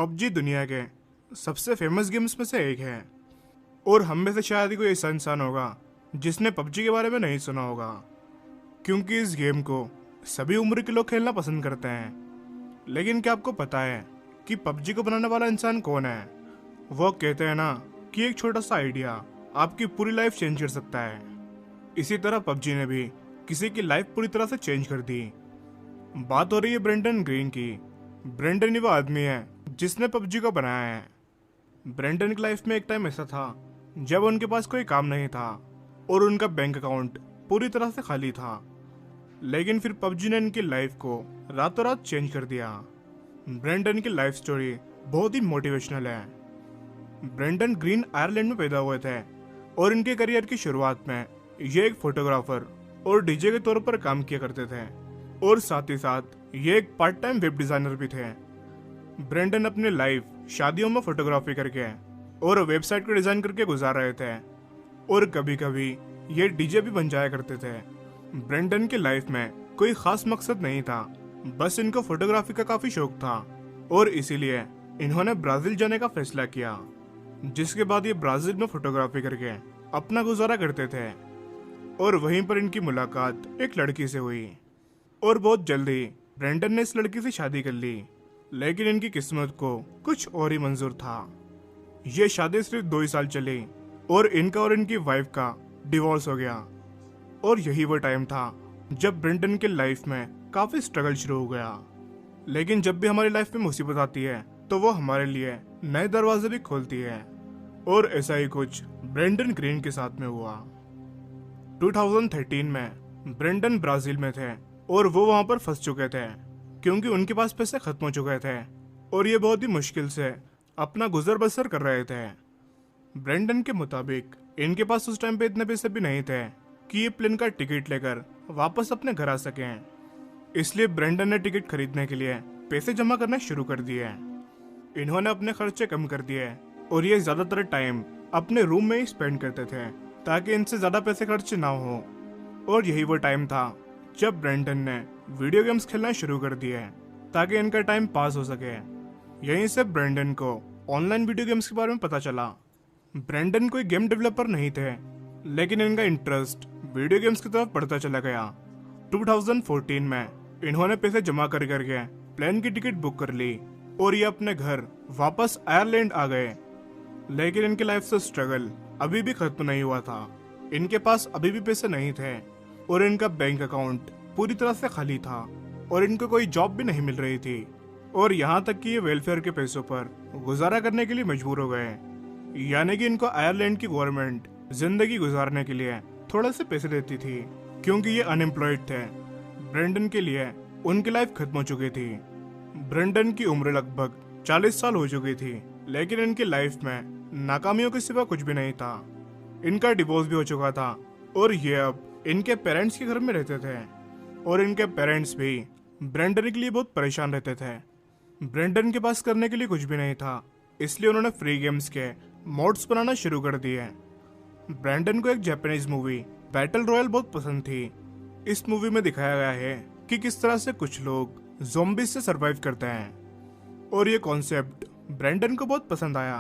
PUBG दुनिया के सबसे फेमस गेम्स में से एक है और हम में से शायद ही कोई ऐसा इंसान होगा जिसने पबजी के बारे में नहीं सुना होगा, क्योंकि इस गेम को सभी उम्र के लोग खेलना पसंद करते हैं। लेकिन क्या आपको पता है कि पबजी को बनाने वाला इंसान कौन है? वो कहते हैं ना कि एक छोटा सा आइडिया आपकी पूरी लाइफ चेंज कर सकता है। इसी तरह पबजी ने भी किसी की लाइफ पूरी तरह से चेंज कर दी। बात हो रही है ब्रेंडन ग्रीन की। ब्रेंडन ही वो आदमी है जिसने पबजी को बनाया है। ब्रेंडन की लाइफ में एक टाइम ऐसा था जब उनके पास कोई काम नहीं था और उनका बैंक अकाउंट पूरी तरह से खाली था। लेकिन फिर पबजी ने इनकी लाइफ को रातों रात चेंज कर दिया। ब्रेंडन की लाइफ स्टोरी बहुत ही मोटिवेशनल है। ब्रेंडन ग्रीन आयरलैंड में पैदा हुए थे और इनके करियर की शुरुआत में ये एक फोटोग्राफर और डीजे के तौर पर काम किया करते थे और साथ ही साथ ये एक पार्ट टाइम वेब डिजाइनर भी थे। ब्रेंडन अपनी लाइफ शादियों में फोटोग्राफी करके और वेबसाइट को डिजाइन करके गुजार रहे थे और कभी कभी ये डीजे भी बन जाया करते थे। ब्रेंडन की लाइफ में कोई खास मकसद नहीं था, बस इनको फोटोग्राफी का काफी शौक था और इसीलिए इन्होंने ब्राजील जाने का फैसला किया, जिसके बाद ये ब्राजील में फोटोग्राफी करके अपना गुजारा करते थे और वहीं पर इनकी मुलाकात एक लड़की से हुई और बहुत जल्दी ब्रेंडन ने इस लड़की से शादी कर ली। लेकिन इनकी किस्मत को कुछ और ही मंजूर था। ये शादी सिर्फ 2 ही साल चली और इनका और इनकी वाइफ का डिवोर्स हो गया। और यही वो टाइम था जब ब्रेंडन के लाइफ में काफी स्ट्रगल शुरू हो गया। लेकिन जब भी हमारी लाइफ में मुसीबत आती है तो वो हमारे लिए नए दरवाजे भी खोलती है और ऐसा ही कुछ ब्रेंडन ग्रीन के साथ में हुआ। 2013 में ब्रेंडन ब्राजील में थे और वो वहां पर फंस चुके थे क्योंकि उनके पास पैसे खत्म हो चुके थे और ये बहुत ही मुश्किल से अपना गुजर बसर कर रहे थे। ब्रेंडन के मुताबिक इनके पास उस टाइम पे इतने पैसे भी नहीं थे कि ये प्लेन का टिकट लेकर वापस अपने घर आ सकें। इसलिए ब्रेंडन ने टिकट खरीदने के लिए पैसे जमा करना शुरू कर दिए। इन्होंने अपने खर्चे कम कर दिए और ये ज्यादातर टाइम अपने रूम में ही स्पेंड करते थे ताकि इनसे ज्यादा पैसे खर्च ना हो। और यही वो टाइम था जब ब्रेंडन ने वीडियो गेम्स खेलना शुरू कर दिए ताकि इनका टाइम पास हो सके। यहीं से ब्रेंडन को ऑनलाइन वीडियो गेम्स के बारे में पता चला। ब्रेंडन कोई गेम डेवलपर नहीं थे, लेकिन इनका इंटरेस्ट वीडियो गेम्स की तरफ बढ़ता चला गया। 2014 में इन्होंने पैसे जमा कर करके प्लेन की टिकट बुक कर ली और ये अपने घर वापस आयरलैंड आ गए। लेकिन इनकी लाइफ से स्ट्रगल अभी भी खत्म नहीं हुआ था। इनके पास अभी भी पैसे नहीं थे और इनका बैंक अकाउंट पूरी तरह से खाली था और इनको कोई जॉब भी नहीं मिल रही थी और यहाँ तक कि ये वेलफेयर के पैसों पर गुजारा करने के लिए मजबूर हो गए। यानी कि इनको आयरलैंड की गवर्नमेंट जिंदगी गुजारने के लिए थोड़े से पैसे देती थी क्योंकि ये अनएम्प्लॉयड थे। ब्रेंडन के लिए उनकी लाइफ खत्म हो चुकी थी। ब्रेंडन की उम्र लगभग 40 साल हो चुकी थी, लेकिन इनकी लाइफ में नाकामियों के सिवा कुछ भी नहीं था। इनका डिवोर्स भी हो चुका था और ये अब इनके पेरेंट्स के घर में रहते थे और इनके पेरेंट्स भी ब्रेंडन के लिए बहुत परेशान रहते थे। ब्रेंडन के पास करने के लिए कुछ भी नहीं था, इसलिए उन्होंने फ्री गेम्स के मोड्स बनाना शुरू कर दिए। ब्रेंडन को एक जापानीज मूवी बैटल रॉयल बहुत पसंद थी। इस मूवी में दिखाया गया है कि किस तरह से कुछ लोग ज़ॉम्बीज से सरवाइव करते हैं और ये कॉन्सेप्ट ब्रेंडन को बहुत पसंद आया।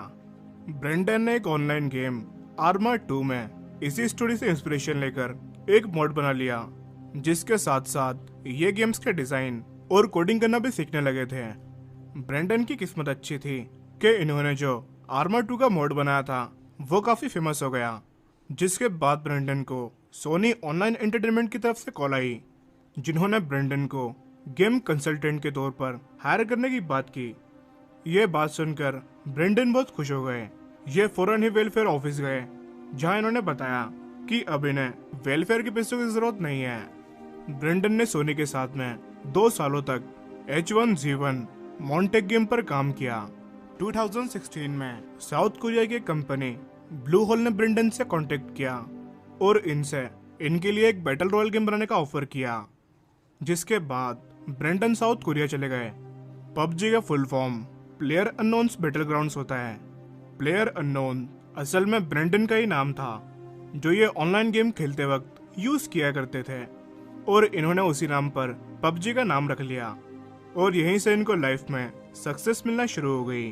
ब्रेंडन ने एक ऑनलाइन गेम आर्मा 2 में इसी स्टोरी से इंस्पिरेशन लेकर एक मोड बना लिया, जिसके साथ साथ ये गेम्स के डिजाइन और कोडिंग करना भी सीखने लगे थे। ब्रेंडन की किस्मत अच्छी थी कि इन्होंने जो आर्मा 2 का मोड बनाया था वो काफी फेमस हो गया, जिसके बाद ब्रेंडन को सोनी ऑनलाइन एंटरटेनमेंट की तरफ से कॉल आई, जिन्होंने ब्रेंडन को गेम कंसल्टेंट के तौर पर हायर करने की बात की। ये बात सुनकर ब्रेंडन बहुत खुश हो गए। ये फौरन ही वेलफेयर ऑफिस गए, जहां इन्होंने बताया कि अब इन्हें वेलफेयर के पैसों की जरूरत नहीं है। ब्रेंडन ने सोनी के साथ में 2 सालों तक H1Z1 मॉन्टेक गेम पर काम किया। 2016 में साउथ कोरिया की कंपनी ब्लू होल ने ब्रेंडन से कांटेक्ट किया और इनसे इनके लिए एक बैटल रॉयल गेम बनाने का ऑफर किया, जिसके बाद ब्रेंडन साउथ कोरिया चले गए। पबजी का full form player unknowns battle grounds होता है। प्लेयर अननोन असल में ब्रेंडन का ही नाम था, जो ये ऑनलाइन गेम खेलते वक्त यूज किया करते थे और इन्होंने उसी नाम पर पबजी का नाम रख लिया और यहीं से इनको लाइफ में सक्सेस मिलना शुरू हो गई।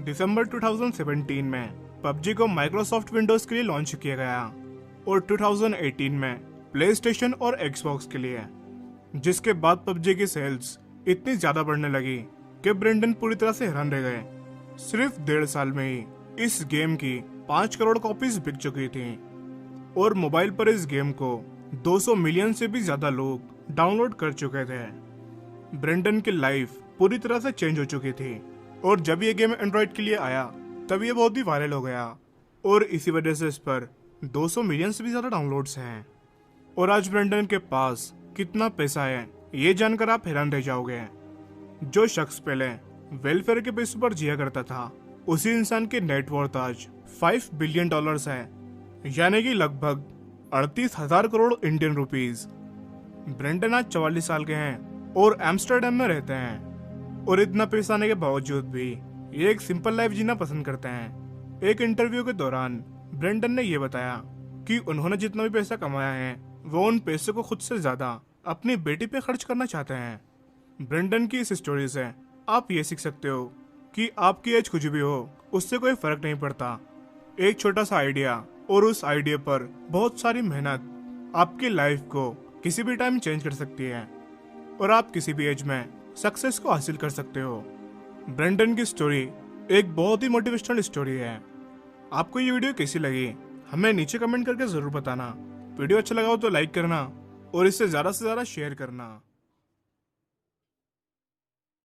दिसंबर 2017 में पबजी को माइक्रोसॉफ्ट विंडोज के लिए लॉन्च किया गया और 2018 में प्ले स्टेशन और एक्सबॉक्स के लिए, जिसके बाद पबजी की सेल्स इतनी ज्यादा बढ़ने लगी कि ब्रेंडन पूरी तरह से हैरान रह गए। सिर्फ 1.5 साल में ही इस गेम की 5 करोड़ कॉपीज बिक चुकी थी और मोबाइल पर इस गेम को 200 मिलियन से भी ज्यादा लोग डाउनलोड कर चुके थे। ब्रेंडन की लाइफ पूरी तरह से चेंज हो चुकी थी और जब ये गेम एंड्रॉइड के लिए आया तब ये बहुत ही वायरल हो गया और इसी वजह से इस पर 200 मिलियन से भी ज्यादा डाउनलोड्स हैं। और आज ब्रेंडन के पास कितना पैसा है ये जानकर आप हैरान रह जाओगे। जो शख्स पहले वेलफेयर के पैसों पर जिया करता था, उसी इंसान की नेटवर्थ आज $5 बिलियन है, यानी कि लगभग 38,000 करोड़ इंडियन रुपीस। ब्रेंडन आज 44 साल के हैं और एम्स्टर्डम में रहते हैं और इतना पैसा आने के बावजूद भी ये एक सिंपल लाइफ जीना पसंद करते हैं। एक इंटरव्यू के दौरान ब्रेंडन ने ये बताया कि उन्होंने जितना भी पैसा कमाया है वो उन पैसों को खुद से ज्यादा अपनी बेटी पे खर्च करना चाहते हैं। ब्रेंडन की इस स्टोरी से आप ये सीख सकते हो कि आपकी एज कुछ भी हो उससे कोई फर्क नहीं पड़ता। एक छोटा सा आइडिया और उस आइडिया पर बहुत सारी मेहनत आपकी लाइफ को किसी भी टाइम चेंज कर सकती है और आप किसी भी एज में सक्सेस को हासिल कर सकते हो। ब्रेंडन की स्टोरी एक बहुत ही मोटिवेशनल स्टोरी है। आपको ये वीडियो कैसी लगी हमें नीचे कमेंट करके जरूर बताना। वीडियो अच्छा लगा हो तो लाइक करना और इसे ज्यादा से ज्यादा शेयर करना।